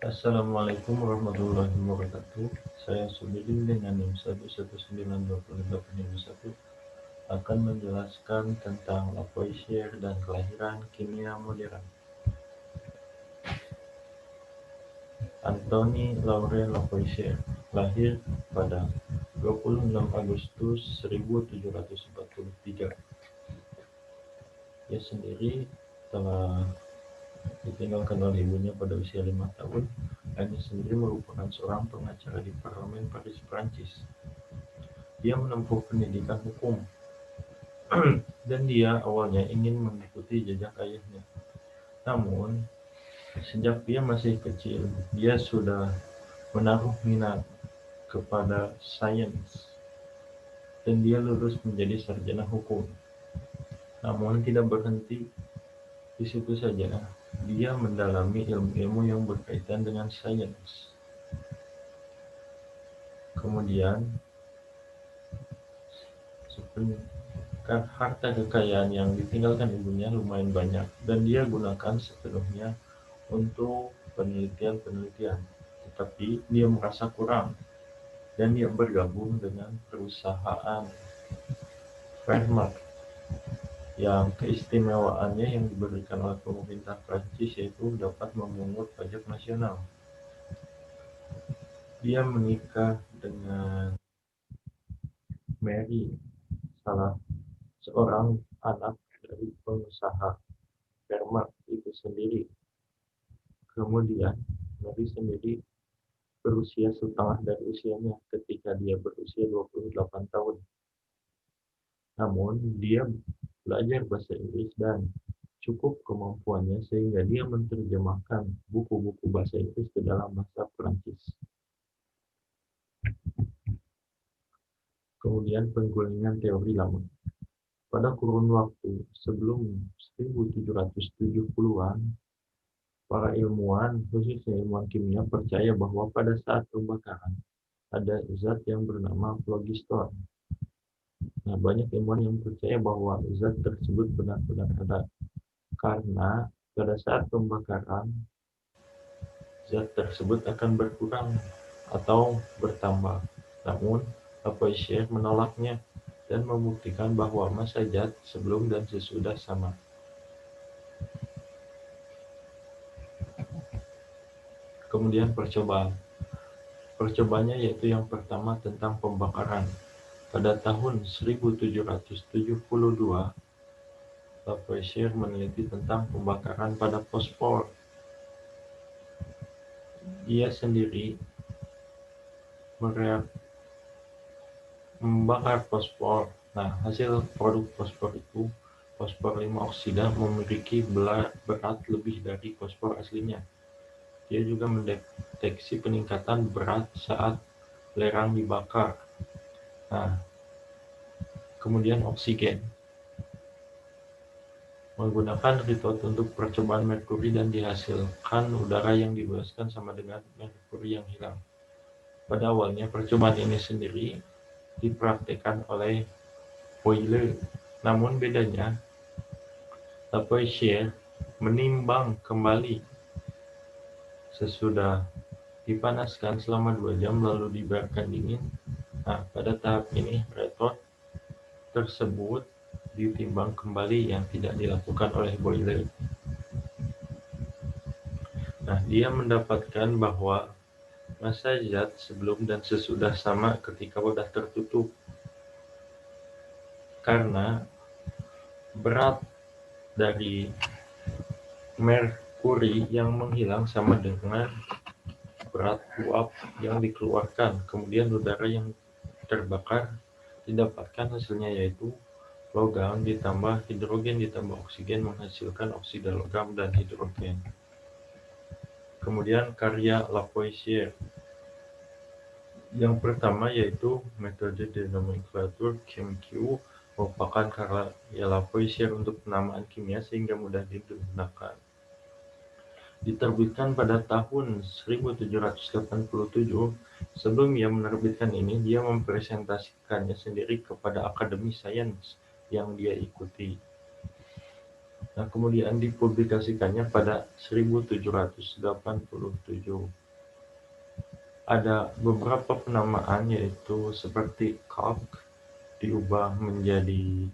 Assalamualaikum warahmatullahi wabarakatuh. Saya Sudin dengan NIM 1192851 akan menjelaskan tentang Lavoisier dan kelahiran kimia modern. Anthony Laurent Lavoisier lahir pada 26 Agustus 1743. Ia sendiri telah ditinggalkan oleh ibunya pada usia 5 tahun. Dia sendiri merupakan seorang pengacara di Parlemen Paris, Prancis. Dia menempuh pendidikan hukum dan dia awalnya ingin mengikuti jejak ayahnya. Namun, sejak dia masih kecil, dia sudah menaruh minat kepada sains dan dia lulus menjadi sarjana hukum. Namun tidak berhenti di situ saja. Dia mendalami ilmu-ilmu yang berkaitan dengan sains. Kemudian, harta kekayaan yang ditinggalkan ibunya lumayan banyak dan dia gunakan sepenuhnya untuk penelitian-penelitian. Tetapi dia merasa kurang dan dia bergabung dengan perusahaan Wehrmacht yang keistimewaannya yang diberikan oleh pemerintah Prancis yaitu dapat memungut pajak nasional. Dia menikah dengan Mary, salah seorang anak dari pengusaha Wehrmacht itu sendiri. Kemudian Mary sendiri berusia setengah dari usianya ketika dia berusia 28 tahun. Namun, dia belajar bahasa Inggris dan cukup kemampuannya sehingga dia menerjemahkan buku-buku bahasa Inggris ke dalam bahasa Perancis. Kemudian penggulingan teori lama. Pada kurun waktu sebelum 1770-an, para ilmuwan, khususnya ilmuwan kimia, percaya bahwa pada saat pembakaran ada zat yang bernama phlogiston. Nah, banyak ilmuwan yang percaya bahwa zat tersebut benar-benar ada karena pada saat pembakaran zat tersebut akan berkurang atau bertambah. Namun, Lavoisier menolaknya dan membuktikan bahwa massa zat sebelum dan sesudah sama. Kemudian percobaan. Percobaannya yaitu yang pertama tentang pembakaran. Pada tahun 1772, Lavoisier meneliti tentang pembakaran pada fosfor. Ia sendiri membakar fosfor. Nah, hasil produk fosfor itu, fosfor 5 oksida memiliki berat lebih dari fosfor aslinya. Dia juga mendeteksi peningkatan berat saat lerang dibakar. Nah, kemudian oksigen. Menggunakan retort untuk percobaan merkuri dan dihasilkan udara yang dibebaskan sama dengan merkuri yang hilang. Pada awalnya percobaan ini sendiri dipraktikkan oleh Boyle. Namun bedanya, Lavoisier menimbang kembali sesudah dipanaskan selama 2 jam lalu dibiarkan dingin. Nah, pada tahap ini retort tersebut ditimbang kembali yang tidak dilakukan oleh Boyle. Nah, dia mendapatkan bahwa massa zat sebelum dan sesudah sama ketika wadah tertutup karena berat dari merkuri yang menghilang sama dengan berat uap yang dikeluarkan. Kemudian udara yang terbakar didapatkan hasilnya yaitu logam ditambah hidrogen ditambah oksigen menghasilkan oksida logam dan hidrogen. Kemudian karya Lavoisier. Yang pertama yaitu metode de nomenclature chimique merupakan karya Lavoisier untuk penamaan kimia sehingga mudah digunakan. Diterbitkan pada tahun 1787. Sebelum ia menerbitkan ini, dia mempresentasikannya sendiri kepada Akademi Sains yang dia ikuti. Nah, kemudian dipublikasikannya pada 1787. Ada beberapa penamaan, yaitu seperti kalk diubah menjadi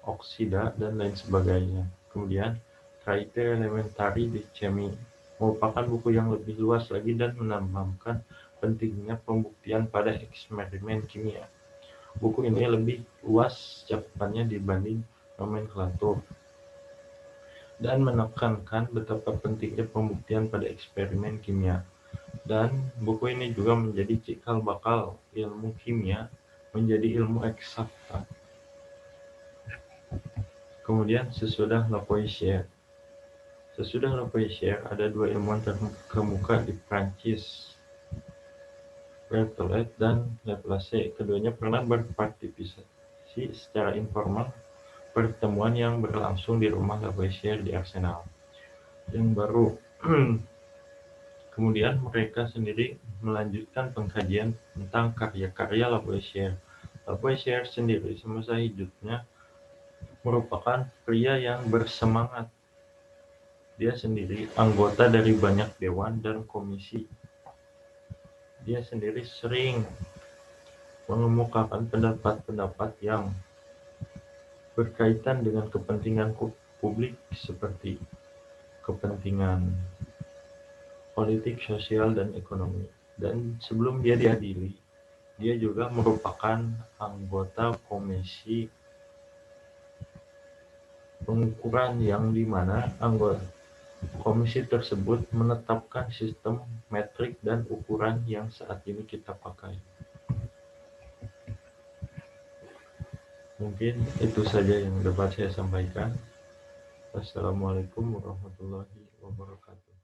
oksida dan lain sebagainya. Kemudian Criteria Elementary di Chemie merupakan buku yang lebih luas lagi dan menambahkan pentingnya pembuktian pada eksperimen kimia. Buku ini lebih luas cakupannya dibanding nomenklatur dan menekankan betapa pentingnya pembuktian pada eksperimen kimia. Dan buku ini juga menjadi cikal bakal ilmu kimia menjadi ilmu eksakta. Kemudian sesudah Lavoisier. Sesudah Lavoisier, ada dua ilmuwan terkemuka di Prancis, Berthollet dan Laplace. Keduanya pernah berpartisipasi secara informal pertemuan yang berlangsung di rumah Lavoisier di Arsenal, yang baru. Kemudian mereka sendiri melanjutkan pengkajian tentang karya-karya Lavoisier. Lavoisier sendiri semasa hidupnya merupakan pria yang bersemangat. Dia sendiri anggota dari banyak dewan dan komisi. Dia sendiri sering mengemukakan pendapat-pendapat yang berkaitan dengan kepentingan publik seperti kepentingan politik, sosial, dan ekonomi. Dan sebelum dia diadili, dia juga merupakan anggota komisi pengukuran, yang dimana anggota komisi tersebut menetapkan sistem metrik dan ukuran yang saat ini kita pakai. Mungkin itu saja yang dapat saya sampaikan. Wassalamualaikum warahmatullahi wabarakatuh.